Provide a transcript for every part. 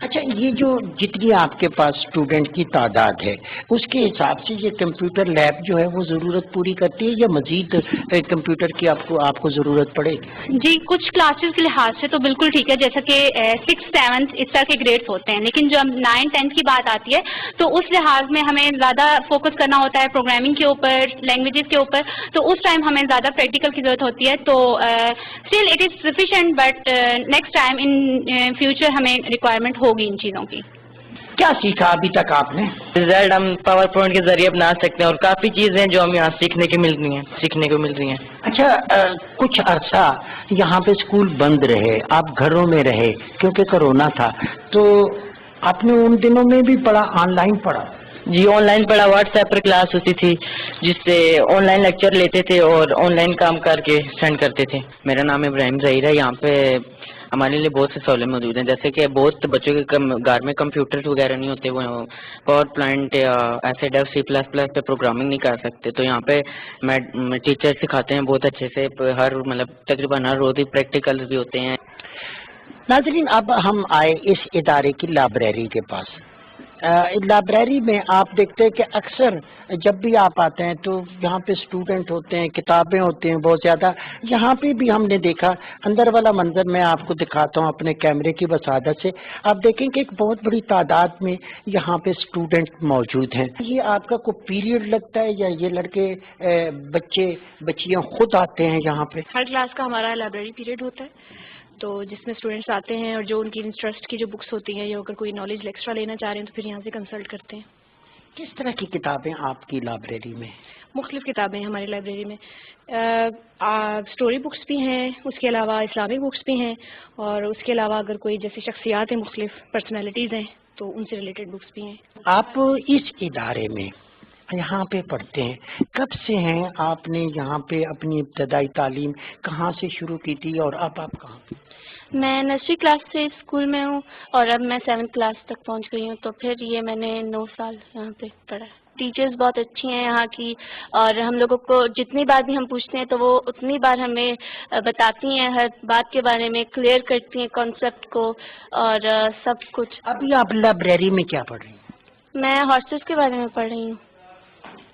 اچھا، یہ جو جتنی آپ کے پاس اسٹوڈنٹ کی تعداد ہے اس کے حساب سے یہ کمپیوٹر لیب جو ہے وہ ضرورت پوری کرتی ہے یا مزید کمپیوٹر کی آپ کو ضرورت پڑے گی؟ جی، کچھ کلاسز کے لحاظ سے تو بالکل ٹھیک ہے، جیسا کہ 6th 7th اس طرح کے گریڈس ہوتے ہیں، لیکن جب 9th 10th کی بات آتی ہے تو اس لحاظ میں ہمیں زیادہ فوکس کرنا ہوتا ہے پروگرامنگ کے اوپر، لینگویجز کے اوپر، تو اس ٹائم ہمیں زیادہ پریکٹیکل کی ضرورت ہوتی ہے. تو still it is sufficient, but next time in future ہمیں ریکوائرمنٹ ہوگی ان چیزوں کی. کیا سیکھا ابھی تک آپ نے؟ رزلٹ ہم پاور پوائنٹ کے ذریعے بنا سکتے ہیں اور کافی چیزیں جو ہم یہاں سیکھنے کو مل رہی ہیں. اچھا، کچھ عرصہ یہاں پہ اسکول بند رہے، آپ گھروں میں رہے کیونکہ کرونا تھا، تو آپ نے ان دنوں میں بھی پڑھا، آن لائن پڑھا؟ جی، آن لائن پڑھا. واٹس ایپ پر کلاس ہوتی تھی جس سے آن لائن لیکچر لیتے تھے اور آن لائن کام کر کے سینڈ کرتے تھے. میرا نام ابراہیم ظہیر ہے. یہاں پہ ہمارے لیے بہت سے سہولت موجود ہیں، جیسے کہ بہت بچوں کے گھر میں کمپیوٹر وغیرہ نہیں ہوتے، وہ پاور پلانٹ یا ایسے ڈیو C++ پہ پروگرامنگ نہیں کر سکتے، تو یہاں پہ ٹیچر سکھاتے ہیں بہت اچھے سے. تقریباً ہر روز ہی پریکٹیکل بھی ہوتے ہیں. ناظرین، اب ہم آئے اس ادارے کی لائبریری کے پاس. لائبریری میں آپ دیکھتے ہیں کہ اکثر جب بھی آپ آتے ہیں تو یہاں پہ اسٹوڈنٹ ہوتے ہیں، کتابیں ہوتے ہیں بہت زیادہ. یہاں پہ بھی ہم نے دیکھا، اندر والا منظر میں آپ کو دکھاتا ہوں اپنے کیمرے کی وسادت سے. آپ دیکھیں کہ ایک بہت بڑی تعداد میں یہاں پہ اسٹوڈنٹ موجود ہیں. یہ آپ کا کوئی پیریڈ لگتا ہے یا یہ لڑکے بچیاں خود آتے ہیں یہاں پہ؟ ہر کلاس کا ہمارا لائبریری پیریڈ ہوتا ہے، تو جس میں اسٹوڈنٹس آتے ہیں اور جو ان کی انٹرسٹ کی جو بکس ہوتی ہیں یا اگر کوئی نالج ایکسٹرا لینا چاہ رہے ہیں تو پھر یہاں سے کنسلٹ کرتے ہیں. کس طرح کی کتابیں آپ کی لائبریری میں؟ مختلف کتابیں ہیں ہماری لائبریری میں. اسٹوری بکس بھی ہیں، اس کے علاوہ اسلامک بکس بھی ہیں، اور اس کے علاوہ اگر کوئی جیسے شخصیات ہیں، مختلف پرسنالٹیز ہیں تو ان سے ریلیٹڈ بکس بھی ہیں. آپ اس ادارے میں یہاں پہ پڑھتے ہیں، کب سے ہیں آپ نے یہاں پہ اپنی ابتدائی تعلیم کہاں سے شروع کی تھی اور اب آپ کہاں پہ؟ میں نرسری کلاس سے اسکول میں ہوں اور اب میں 7th کلاس تک پہنچ گئی ہوں، تو پھر یہ میں نے 9 سال یہاں پہ پڑھا ہے. ٹیچرز بہت اچھی ہیں یہاں کی، اور ہم لوگوں کو جتنی بار بھی ہم پوچھتے ہیں تو وہ اتنی بار ہمیں بتاتی ہیں، ہر بات کے بارے میں کلیئر کرتی ہیں کانسیپٹ کو اور سب کچھ. ابھی آپ لائبریری میں کیا پڑھ رہی ہیں؟ میں ہارسز کے بارے میں پڑھ رہی ہوں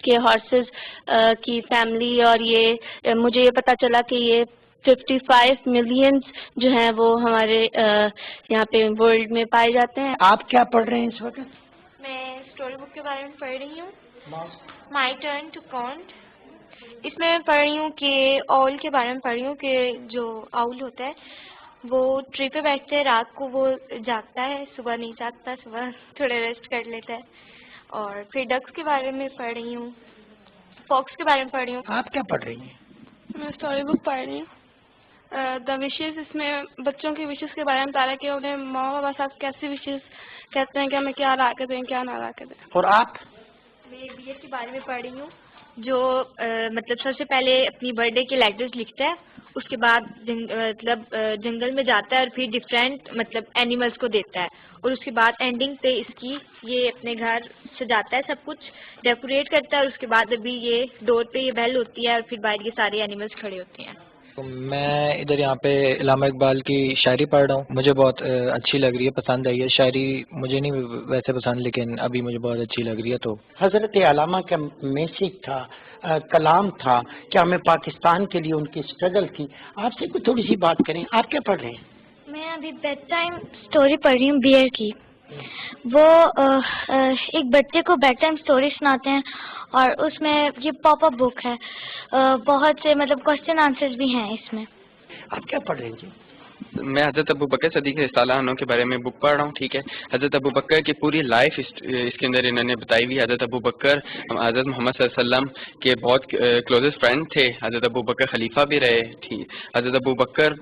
کہ ہارسز کی فیملی، اور یہ مجھے یہ پتہ چلا کہ یہ 55 ملینز جو ہیں وہ ہمارے یہاں پہ ورلڈ میں پائے جاتے ہیں. آپ کیا پڑھ رہے ہیں اس وقت؟ میں اسٹوری بک کے بارے میں پڑھ رہی ہوں، مائی ٹرن ٹو کاؤنٹ. اس میں پڑھ رہی ہوں کہ آؤل کے بارے میں پڑھ رہی ہوں کہ جو آؤل ہوتا ہے وہ ٹری پہ بیٹھتے ہیں، رات کو وہ جاگتا ہے، صبح نہیں جاگتا، صبح تھوڑا ریسٹ کر لیتا ہے. اور پھر ڈکس کے بارے میں پڑھ رہی ہوں، فاکس کے بارے میں پڑھ رہی ہوں. آپ کیا پڑھ رہی ہیں؟ میں اسٹوری بک پڑھ رہی ہوں. دا وشز، اس میں بچوں کی وشز کے بارے میں بتا رہا ہے کہ انہیں ماں بابا صاحب کیسی وشز کہتے ہیں کہ ہمیں کیا لا کے دیں، کیا نہ لا کے دیں. اور آپ؟ میں بی ایڈ کے بارے میں پڑھ رہی ہوں، جو مطلب سب سے پہلے اپنی برتھ ڈے کے لیٹرز لکھتا ہے، اس کے بعد جنگل میں جاتا ہے اور پھر ڈفرینٹ مطلب اینیملس کو دیتا ہے، اور اس کے بعد اینڈنگ پہ اس کی یہ اپنے گھر سجاتا ہے، سب کچھ ڈیکوریٹ کرتا ہے، اور اس کے بعد ابھی یہ ڈور پہ یہ بیل ہوتی ہے اور پھر باہر یہ سارے اینیملس کھڑے ہوتے ہیں. میں ادھر یہاں پہ علامہ اقبال کی شاعری پڑھ رہا ہوں. مجھے بہت اچھی لگ رہی ہے، پسند آئی ہے. شاعری مجھے نہیں ویسے پسند، لیکن ابھی مجھے بہت اچھی لگ رہی ہے. تو حضرت علامہ کا میسج تھا، کلام تھا کہ ہمیں پاکستان کے لیے ان کی اسٹرگل تھی. آپ سے کوئی تھوڑی سی بات کریں، آپ کیا پڑھ رہے ہیں؟ میں ابھی بیڈ ٹائم اسٹوری پڑھ رہی ہوں بی ایڈ کی. وہ ایک بچے کو بیڈ ٹائم اسٹوری سناتے ہیں، اور اس میں یہ پاپ اپ بک ہے، بہت سے مطلب کوشچن آنسرز بھی ہیں اس میں. آپ کیا پڑھ رہے ہیں جی؟ میں حضرت ابو بکر صدیق رضی اللہ عنہ کے بارے میں بک پڑھ رہا ہوں. ٹھیک ہے، حضرت ابو بکر کی پوری لائف اس کے اندر انہوں نے بتائی ہوئی. حضرت ابو بکر حضرت محمد صلی اللہ علیہ وسلم کے بہت کلوزسٹ فرینڈ تھے. حضرت ابو بکر خلیفہ بھی رہے. ٹھیک، حضرت ابو بکر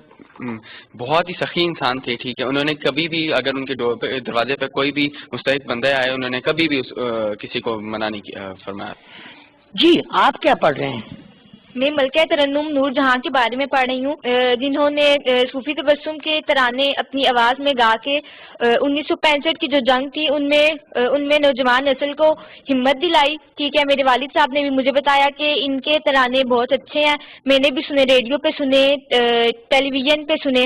بہت ہی سخی انسان تھے. ٹھیک ہے، انہوں نے کبھی بھی اگر ان کے دروازے پہ کوئی بھی مستحق بندہ آئے، انہوں نے کبھی بھی کسی کو منع نہیں فرمایا. جی، آپ کیا پڑھ رہے ہیں؟ میں ملکہ ترنم نور جہاں کے بارے میں پڑھ رہی ہوں، جنہوں نے صوفی تبسم کے ترانے اپنی آواز میں گا کے 1965 کی جو جنگ تھی ان میں نوجوان نسل کو ہمت دلائی. ٹھیک ہے، میرے والد صاحب نے بھی مجھے بتایا کہ ان کے ترانے بہت اچھے ہیں. میں نے بھی سنے، ریڈیو پہ سنے، ٹیلی ویژن پہ سنے.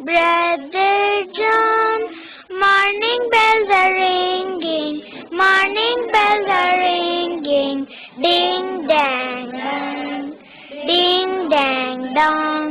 Brother John, morning bells are ringing, morning bells are ringing, ding dang dong.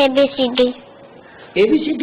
ABCD। ABCD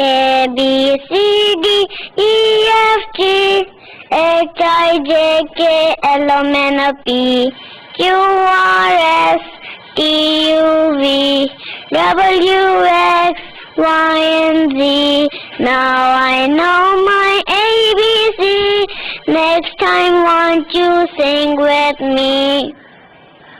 ABCD EFG HIJK LMNOP QRS TUV WX YZ. Now I know my ABC. Next time won't you sing with me?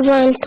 1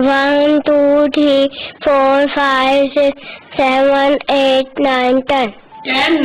1 2 3 4 5 6 7 8 9 10। 10।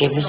ABC।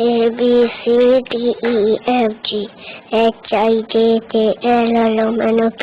ABCDEFG HIJK LMNOP।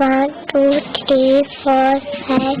1 2 3 4 5।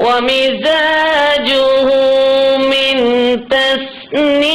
ومزاجه من تسنيم।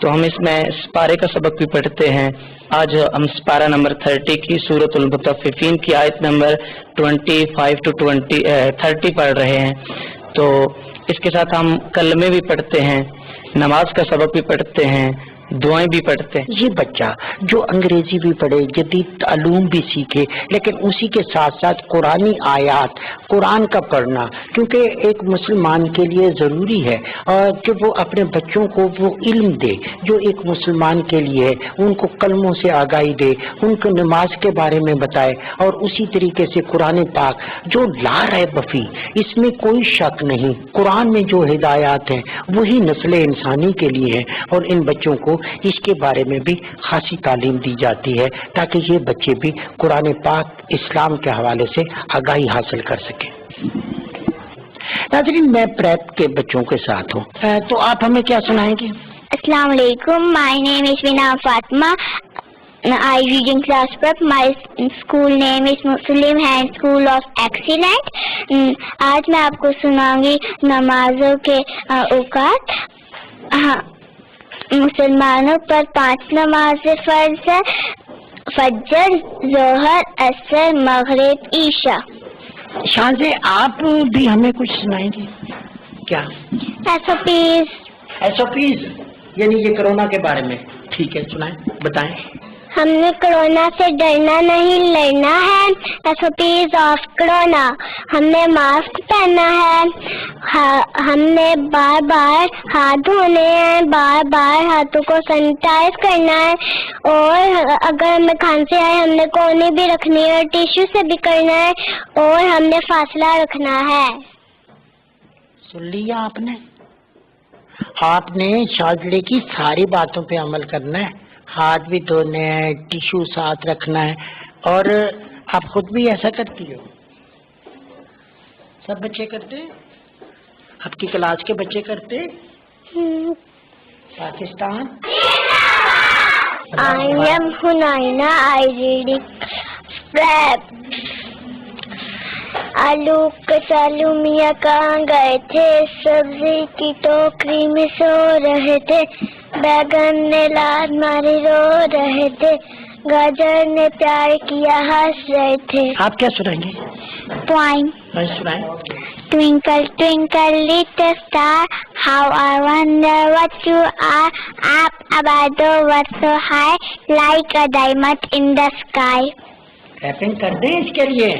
تو ہم اس میں سپارے کا سبق بھی پڑھتے ہیں. آج ہم سپارہ نمبر 30 کی سورۃ المطففین کی آیت نمبر 25 to 30 پڑھ رہے ہیں. تو اس کے ساتھ ہم کلمے بھی پڑھتے ہیں, نماز کا سبق بھی پڑھتے ہیں, دعائیں بھی پڑھتے ہیں. یہ بچہ جو انگریزی بھی پڑھے, جدید علوم بھی سیکھے, لیکن اسی کے ساتھ ساتھ قرآنی آیات, قرآن کا پڑھنا, کیونکہ ایک مسلمان کے لیے ضروری ہے اور کہ وہ اپنے بچوں کو وہ علم دے جو ایک مسلمان کے لیے ہے, ان کو کلموں سے آگاہی دے, ان کو نماز کے بارے میں بتائے, اور اسی طریقے سے قرآن پاک جو لا ریب فی, اس میں کوئی شک نہیں, قرآن میں جو ہدایات ہیں وہی نسل انسانی کے لیے ہیں, اور ان بچوں کو اس کے بارے میں بھی خاصی تعلیم دی جاتی ہے تاکہ یہ بچے بھی قرآن پاک اسلام کے حوالے سے آگاہی حاصل کر سکیں. ناظرین, میں پریپ کے بچوں کے ساتھ ہوں, تو آپ ہمیں کیا سنائیں گے؟ السلام علیکم, مائی نیم از بنا Fatima. I read in class prep. My school name is Muslim Hand School of Excellence. آج میں آپ کو سناؤں گی نمازوں کے اوقات. مسلمانوں پر 5 نمازیں فرض ہے: فجر, ظہر, عصر, مغرب, عشاء. شانزے, آپ بھی ہمیں کچھ سنائیں گے کیا؟ SOPs یعنی یہ کرونا کے بارے میں. ٹھیک ہے, سنائیں, بتائیں. ہم نے کرونا سے ڈرنا نہیں, لڑنا ہے. SOPs آف کرونا: ہم نے ماسک پہننا ہے, ہم نے بار بار ہاتھ دھونے ہیں, بار بار ہاتھوں کو سینیٹائز کرنا ہے, اور اگر ہمیں کھانسی آئے ہم نے کونے بھی رکھنی ہے, اور ٹیشو سے بھی کرنا ہے, اور ہم نے فاصلہ رکھنا ہے. سن لیا آپ نے؟ آپ نے شاگردے کی ساری باتوں پہ عمل کرنا ہے, ہاتھ بھی دھونے ہیں, ٹیشو ساتھ رکھنا ہے, اور آپ خود بھی ایسا کرتی ہو؟ سب بچے کرتے ہیں؟ آپ کی کلاس کے بچے کرتے؟ Pakistan. I am Hunaina. I read prep. آلو کچالو میاں کہاں گئے تھے, سبزی کی ٹوکری میں سو رہے تھے, بیگن نے لاد ماری رو رہے تھے, گاجر نے پیار کیا ہنس رہے تھے. آپ کیا سنائیں گے؟ پوائم. سنائیں. Twinkle, twinkle, little star, how I wonder what you are, up above the world so high, like a diamond in the sky. Wrapping کر دیں اس کے لیے.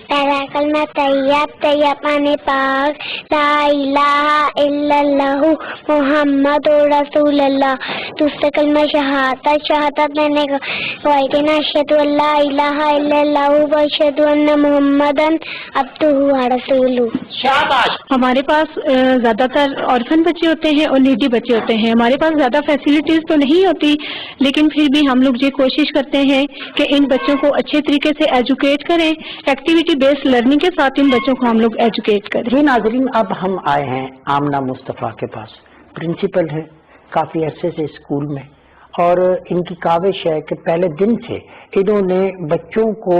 پہلا کلمہ طیب, طیب مانے پاک, لا الہ الا اللہ محمد رسول اللہ. دوسرا کلمہ شہادت, شہادت لینے کا گواہی اشہد ان لا الہ الا اللہ و اشہد ان محمدن عبدہ و رسولہ. شاباش. ہمارے پاس زیادہ تر آرفن بچے ہوتے ہیں اور نیڈی بچے ہوتے ہیں. ہمارے پاس زیادہ فیسلٹیز تو نہیں ہوتی, لیکن پھر بھی ہم لوگ یہ کوشش کرتے ہیں کہ ان بچوں کو اچھے طریقے سے ایجوکیٹ کریں, ایکٹیویٹی بیس لرننگ کے ساتھ ان بچوں کو ہم لوگ ایجوکیٹ کریں. جی ناظرین, اب ہم آئے ہیں آمنہ مصطفیٰ کے پاس. پرنسپل ہے کافی عرصے سے اسکول میں, اور ان کی کاوش ہے کہ پہلے دن سے انہوں نے بچوں کو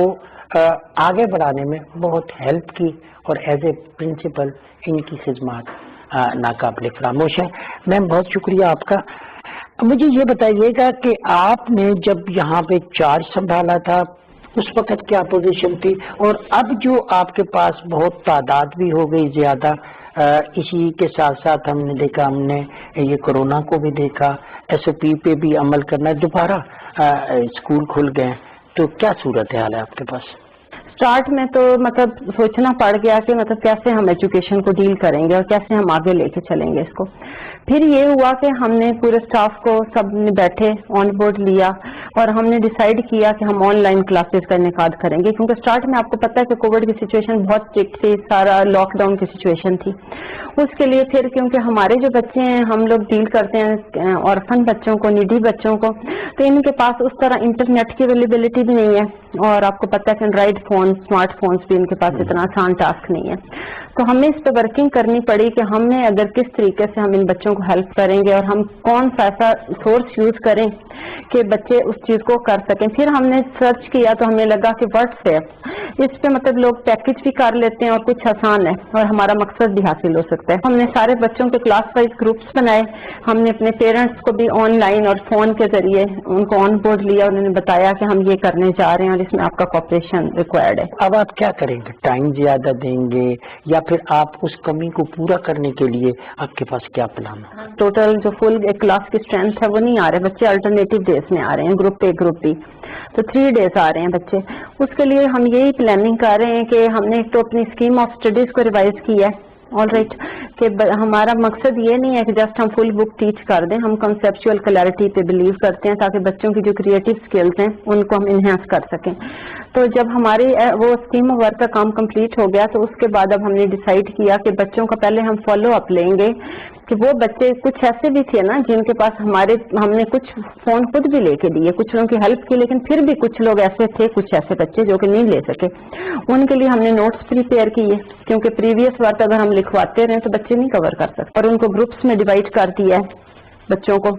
آگے بڑھانے میں بہت ہیلپ کی, اور ایز اے پرنسپل ان کی خدمات ناقابل فراموش ہیں. میم بہت شکریہ آپ کا. مجھے یہ بتائیے گا کہ آپ نے جب یہاں پہ چارج سنبھالا تھا اس وقت کیا پوزیشن تھی, اور اب جو آپ کے پاس بہت تعداد بھی ہو گئی زیادہ, اسی کے ساتھ ساتھ ہم نے دیکھا, ہم نے یہ کرونا کو بھی دیکھا, SOP پہ بھی عمل کرنا, دوبارہ اسکول کھل گئے, تو کیا صورت حال ہے آپ کے پاس؟ اسٹارٹ میں تو مطلب سوچنا پڑ گیا کہ مطلب کیسے ہم ایجوکیشن کو ڈیل کریں گے اور کیسے ہم آگے لے کے چلیں گے اس کو. پھر یہ ہوا کہ ہم نے پورے اسٹاف کو سب نے بیٹھے آن بورڈ لیا, اور ہم نے ڈیسائیڈ کیا کہ ہم آن لائن کلاسز کا انعقاد کریں گے, کیونکہ اسٹارٹ میں آپ کو پتہ ہے کہ کووڈ کی سچویشن بہت اسٹرکٹ تھی, سارا لاک ڈاؤن کی سچویشن تھی. اس کے لیے پھر کیونکہ ہمارے جو بچے ہیں ہم لوگ ڈیل کرتے ہیں آرفن بچوں کو, نیڈی بچوں کو, تو ان کے پاس اس طرح انٹرنیٹ کی اویلیبلٹی بھی نہیں ہے, اور آپ کو پتہ ہے کہ اینڈرائڈ فون اسمارٹ فونس بھی ان کے پاس اتنا آسان ٹاسک نہیں ہے. تو ہمیں اس پہ ورکنگ کرنی پڑی کہ ہمیں اگر کس طریقے سے ہم ان بچوں کو ہیلپ کریں گے اور ہم کون سا ایسا سورس یوز کریں کہ بچے اس چیز کو کر سکیں. پھر ہم نے سرچ کیا تو ہمیں لگا کہ واٹس ایپ اس پہ مطلب لوگ پیکج بھی کر لیتے ہیں اور کچھ آسان ہے اور ہمارا مقصد بھی حاصل ہو سکتا ہے. ہم نے سارے بچوں کے کلاس وائز گروپس بنائے. ہم نے اپنے پیرنٹس کو بھی آن لائن اور فون کے ذریعے ان کو آن بورڈ لیا. انہوں نے بتایا کہ ہم یہ کرنے جا رہے ہیں اور اس میں آپ کا کوپریشن ریکوائرڈ ہے. اب آپ کیا کریں گے؟ ٹائم زیادہ دیں گے یا پھر آپ اس کمی کو پورا کرنے کے لیے آپ کے پاس کیا پلان ہے؟ ٹوٹل جو فل ایک کلاس کی اسٹرینتھ ہے وہ نہیں آ رہے بچے, الٹرنیٹیو ڈیز میں آ رہے ہیں, گروپ اے گروپ بی, تو 3 days آ رہے ہیں بچے. اس کے لیے ہم یہی پلاننگ کر رہے ہیں کہ ہم نے ایک تو اپنی اسکیم آف اسٹڈیز کو ریوائز کیا ہے. آل رائٹ, کہ ہمارا مقصد یہ نہیں ہے کہ جسٹ ہم فل بک ٹیچ کر دیں. ہم کنسیپچول کلیئرٹی پہ بلیو کرتے ہیں تاکہ بچوں کی جو کریٹو اسکلز ہیں ان کو ہم انہینس کر سکیں. تو جب ہماری وہ اسکیم آف ورک کا کام کمپلیٹ ہو گیا تو اس کے بعد اب ہم نے ڈیسائیڈ کیا کہ بچوں کا پہلے ہم فالو اپ لیں گے کہ وہ بچے کچھ ایسے بھی تھے نا جن کے پاس ہم نے کچھ فون خود بھی لے کے دیے, کچھ لوگوں کی ہیلپ کی, لیکن پھر بھی کچھ لوگ ایسے تھے, کچھ ایسے بچے جو کہ نہیں لے سکے. ان کے لیے ہم نے نوٹس پریپیئر کیے کیونکہ پریویس ورک اگر ہم لکھواتے رہے تو بچے نہیں کور کر سکتے, اور ان کو گروپس میں ڈیوائڈ کر دیا ہے بچوں کو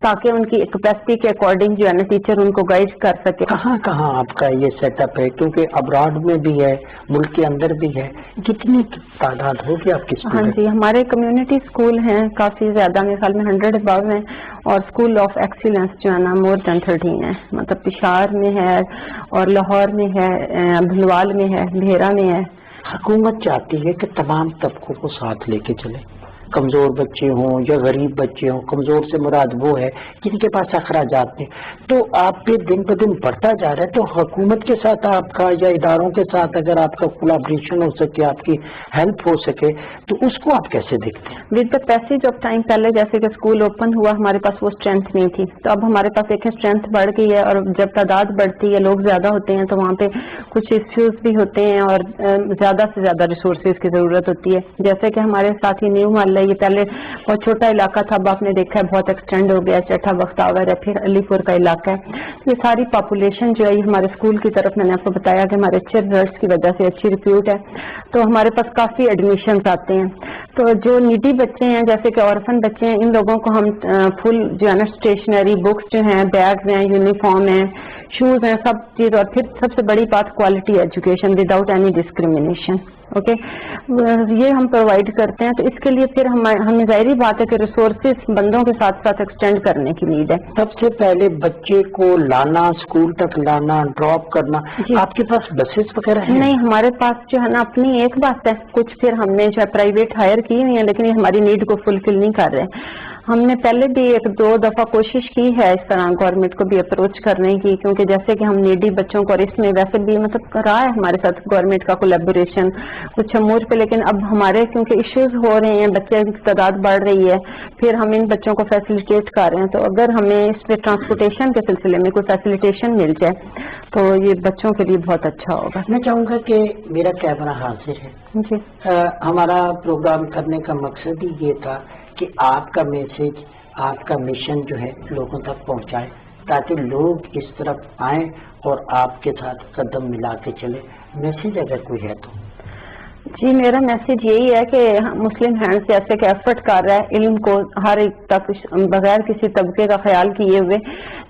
تاکہ ان کی کیپیسٹی کے اکارڈنگ جو ہے نا ٹیچر ان کو گائڈ کر سکے. کہاں کہاں آپ کا یہ سیٹ اپ ہے؟ کیونکہ ابراڈ میں بھی ہے, ملک کے اندر بھی ہے. کتنی تعداد ہوگی آپ کی؟ ہاں جی, ہمارے کمیونٹی اسکول ہیں کافی زیادہ, میرے خیال میں 100 ابو ہیں, اور اسکول آف ایکسیلنس جو ہے نا مور دین 13 ہے. مطلب پشاور میں ہے اور لاہور میں ہے, بھلوال میں ہے, بھیرا میں ہے. حکومت چاہتی ہے کہ تمام طبقوں کو ساتھ لے کے چلے, کمزور بچے ہوں یا غریب بچے ہوں. کمزور سے مراد وہ ہے جن کے پاس اخراجات نہیں. تو آپ پہ دن بہ دن بڑھتا جا رہا ہے, تو حکومت کے ساتھ آپ کا یا اداروں کے ساتھ اگر آپ کا کولیبریشن ہو سکے, آپ کی ہیلپ ہو سکے, تو اس کو آپ کیسے دیکھتے ہیں؟ With the passage of time, پہلے جیسے کہ اسکول اوپن ہوا ہمارے پاس وہ اسٹرینتھ نہیں تھی, تو اب ہمارے پاس ایک اسٹرینتھ بڑھ گئی ہے, اور جب تعداد بڑھتی ہے, لوگ زیادہ ہوتے ہیں, تو وہاں پہ کچھ ایشوز بھی ہوتے ہیں اور زیادہ سے زیادہ ریسورسز کی ضرورت ہوتی ہے. جیسے کہ ہمارے ساتھی نیو محلہ, یہ پہلے بہت چھوٹا علاقہ تھا, اب آپ نے دیکھا ہے بہت ایکسٹینڈ ہو گیا, چٹھا بختاور ہے, پھر علی پور کا علاقہ ہے. یہ ساری پاپولیشن جو ہے یہ ہمارے اسکول کی طرف, میں نے آپ کو بتایا کہ ہمارے اچھے ریزلٹس کی وجہ سے اچھی ریپیوٹ ہے, تو ہمارے پاس کافی ایڈمیشنز آتے ہیں. تو جو نیڈی بچے ہیں جیسے کہ آرفن بچے ہیں, ان لوگوں کو ہم فل جو ہے نا اسٹیشنری, بکس جو ہیں, بیگز ہیں, یونیفارم ہیں, شوز ہیں, سب چیز, اور پھر سب سے بڑی بات quality education without any discrimination. Okay, یہ ہم پرووائڈ کرتے ہیں. تو اس کے لیے پھر ہمیں ظاہری بات ہے کہ ریسورسز بندوں کے ساتھ ساتھ ایکسٹینڈ کرنے کی نیڈ ہے. سب سے پہلے بچے کو لانا, اسکول تک لانا, ڈراپ کرنا, آپ کے پاس بسز وغیرہ ہیں؟ نہیں, ہمارے پاس جو ہے نا اپنی ایک بس ہے, کچھ پھر ہم نے جو ہے پرائیویٹ ہائر کی ہوئی ہیں, لیکن یہ ہماری نیڈ کو فلفل نہیں کر رہے. ہم نے پہلے بھی 1-2 دفعہ کوشش کی ہے اس طرح گورنمنٹ کو بھی اپروچ کرنے کی, کیونکہ جیسے کہ ہم نیڈی بچوں کو, اور اس میں ویسے بھی مطلب رہا ہے ہمارے ساتھ گورنمنٹ کا کولیبوریشن کچھ امور پہ, لیکن اب ہمارے کیونکہ ایشوز ہو رہے ہیں, بچے کی تعداد بڑھ رہی ہے, پھر ہم ان بچوں کو فیسیلیٹیٹ کر رہے ہیں. تو اگر ہمیں اس پہ ٹرانسپورٹیشن کے سلسلے میں کوئی فیسیلیٹیشن مل جائے تو یہ بچوں کے لیے بہت اچھا ہوگا. میں چاہوں گا کہ میرا کیمرہ حاضر ہے. جی, ہمارا پروگرام کرنے کا مقصد ہی یہ تھا کہ آپ کا میسج, آپ کا مشن جو ہے لوگوں تک پہنچائے, تاکہ لوگ اس طرف آئیں اور آپ کے ساتھ قدم ملا کے چلے. میسج اگر کوئی ہے تو؟ جی, میرا میسج یہی ہے کہ مسلم ہینڈز جیسے کہ ایفرٹ کر رہا ہے علم کو ہر ایک تک بغیر کسی طبقے کا خیال کیے ہوئے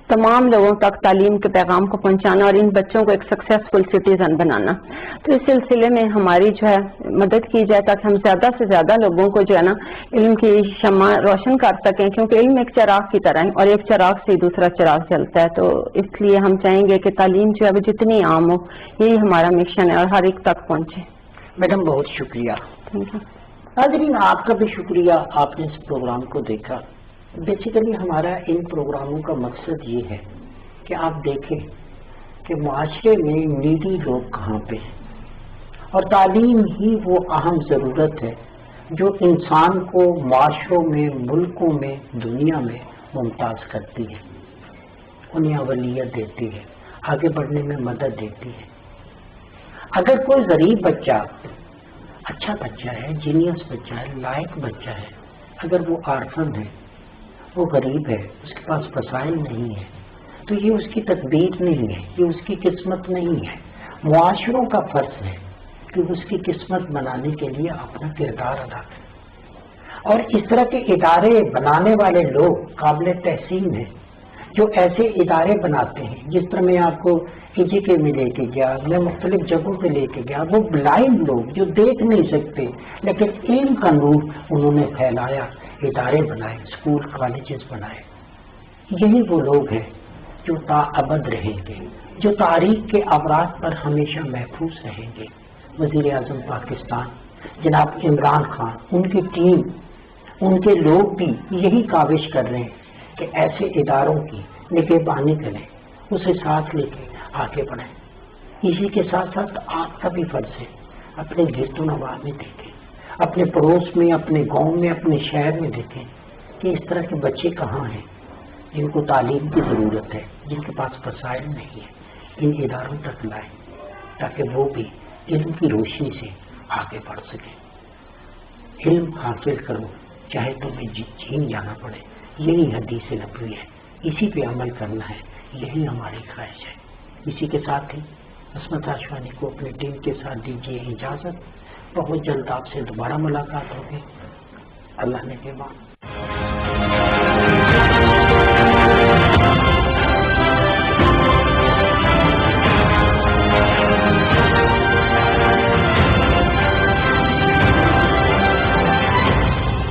تمام لوگوں تک تعلیم کے پیغام کو پہنچانا اور ان بچوں کو ایک سکسیسفل سٹیزن بنانا. تو اس سلسلے میں ہماری جو ہے مدد کی جائے تاکہ ہم زیادہ سے زیادہ لوگوں کو جو ہے نا علم کی شمع روشن کر سکیں, کیونکہ علم ایک چراغ کی طرح ہے اور ایک چراغ سے دوسرا چراغ جلتا ہے. تو اس لیے ہم چاہیں گے کہ تعلیم جو ہے وہ جتنی عام ہو, یہی ہمارا مشن ہے, اور ہر ایک تک پہنچے. میڈم بہت شکریہ. ناظرین, آپ کا بھی شکریہ, آپ نے اس پروگرام کو دیکھا. بیسیکلی ہمارا ان پروگراموں کا مقصد یہ ہے کہ آپ دیکھیں کہ معاشرے میں نیڈی لوگ کہاں پہ ہیں, اور تعلیم ہی وہ اہم ضرورت ہے جو انسان کو معاشروں میں, ملکوں میں, دنیا میں ممتاز کرتی ہے, انہیں اولویت دیتی ہے, آگے بڑھنے میں مدد دیتی ہے. اگر کوئی غریب بچہ, اچھا بچہ ہے, جینیس بچہ ہے, لائق بچہ ہے, اگر وہ آرفن ہے, وہ غریب ہے, اس کے پاس وسائل نہیں ہے, تو یہ اس کی تقدیر نہیں ہے، یہ اس کی قسمت نہیں ہے. معاشروں کا فرض ہے کہ اس کی قسمت بنانے کے لیے اپنا کردار ادا کریں. اور اس طرح کے ادارے بنانے والے لوگ قابل تحسین ہیں جو ایسے ادارے بناتے ہیں. جس طرح میں آپ کو کے میں لے کے گیا، میں مختلف جگہوں پہ لے کے گیا، وہ بلائنڈ لوگ جو دیکھ نہیں سکتے لیکن علم کا نور انہوں نے پھیلایا، ادارے بنائے، اسکول کالجز بنائے. یہی وہ لوگ ہیں جو تا ابد رہیں گے، جو تاریخ کے اوراق پر ہمیشہ محفوظ رہیں گے. وزیر اعظم پاکستان جناب عمران خان، ان کی ٹیم، ان کے لوگ بھی یہی کاوش کر رہے ہیں کہ ایسے اداروں کی نگہبانی کریں، اسے ساتھ لے کے آگے بڑھیں. اسی کے ساتھ ساتھ آپ کا بھی فرض ہے اپنے گرد و نواح میں دیکھیں، اپنے پڑوس میں، اپنے گاؤں میں، اپنے شہر میں دیکھیں کہ اس طرح کے بچے کہاں ہیں جن کو تعلیم کی ضرورت ہے، جن کے پاس وسائل نہیں ہے. ان اداروں تک لائیں تاکہ وہ بھی علم کی روشنی سے آگے بڑھ سکیں. علم حاصل کرو چاہے تمہیں جھین جانا پڑے، یہی حدیث نبوی ہے، اسی پہ عمل کرنا ہے، یہی ہماری خواہش ہے. اسی کے ساتھ ہی عصمت ہاشوانی کو اپنی ٹیم کے ساتھ دیجیے اجازت. بہت جلد آپ سے دوبارہ ملاقات ہوگی. اللہ نے کے بعد